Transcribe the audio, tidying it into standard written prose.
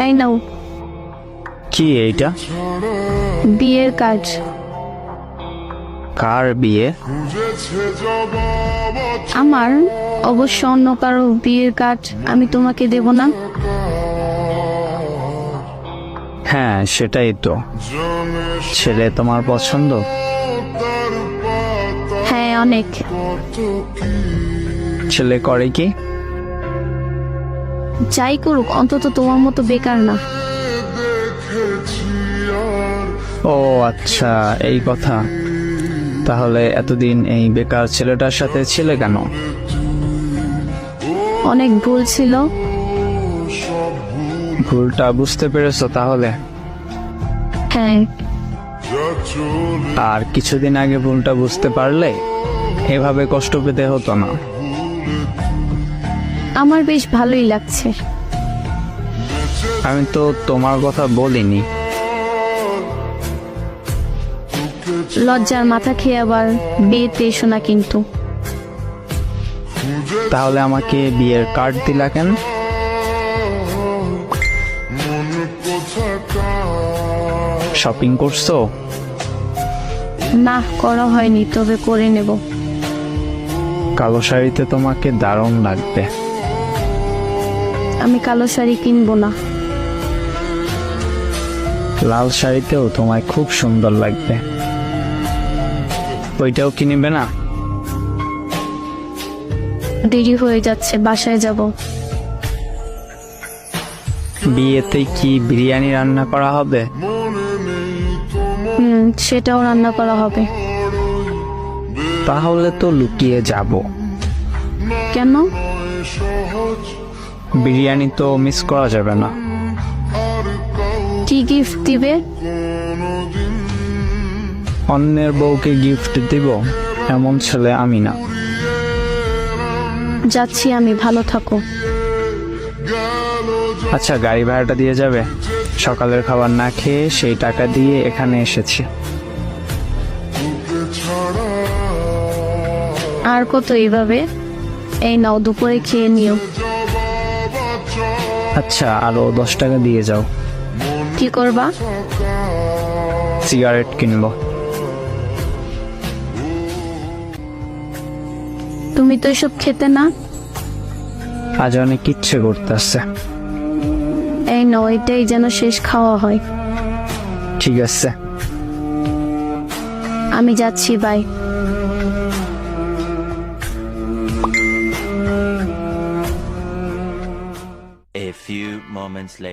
এই নাও কি এইটা? বিয়ের কার্ড। কার বিয়ে? আমার, অবশ্য অন্য কারো বিয়ের কার্ড আমি তোমাকে দেব না। হ্যাঁ সেটাই তো। ছেলে তোমার পছন্দ? হ্যাঁ অনেক। ছেলে করে কি? যাই করুক অন্তত তোমার মতো বেকার না। ও আচ্ছা, এই কথা। তাহলে এতদিন এই বেকার ছেলেটার সাথে ছিলে কেন? অনেক ভুল ছিল। ভুলটা বুঝতে পেরেছো তাহলে? হ্যাঁ। আর কিছুদিন আগে ভুলটা বুঝতে পারলে এভাবে কষ্ট পেতে হতো না। আমার বেশ ভালোই লাগছে। আমি তো তোমার কথা বলিনি। লজ্জার মাথা খেয়ে আবার বিয়েতে এসো না কিন্তু। তাহলে আমাকে বিয়ের কার্ড দিলা কেন? শপিং করছো? না করা হয়নি, তবে করে নেব। কালো শাড়িতে তোমাকে দারুণ লাগবে। আমি কালো শাড়ি কিনবো না। লাল শাড়িতেও তোমায় খুব সুন্দর লাগবে। ওইটাও কিনবে না? দেরি হয়ে যাচ্ছে, বাসায় যাব। বিয়েতে কি বিরিয়ানি রান্না করা হবে? সেটাও রান্না করা হবে। তাহলে তো লুকিয়ে যাব। কেন? বিরিয়ানি তো মিস করা যাবে না। কি গিফট দিবে? অন্যের বউকে গিফট দিব এমন ছেলে আমি না। যাচ্ছি আমি, ভালো থাকো। আচ্ছা গাড়ি ভাড়াটা দিয়ে যাবে? সকালের খাবার না খেয়ে সেই টাকা দিয়ে এখানে এসেছি। আর কত এইভাবে? এই নাও, দুপুরে খেয়ে নিও। আচ্ছা আরো 10 টাকা দিয়ে যাও। কি করবা? সিগারেট কিনবো। তুমি তো এসব খেতে না। আজ অনেক ইচ্ছে করতেছে। এই নাও, এটাই যেন শেষ খাওয়া হয়। ঠিক আছে। আমি যাচ্ছি, by. A few moments later.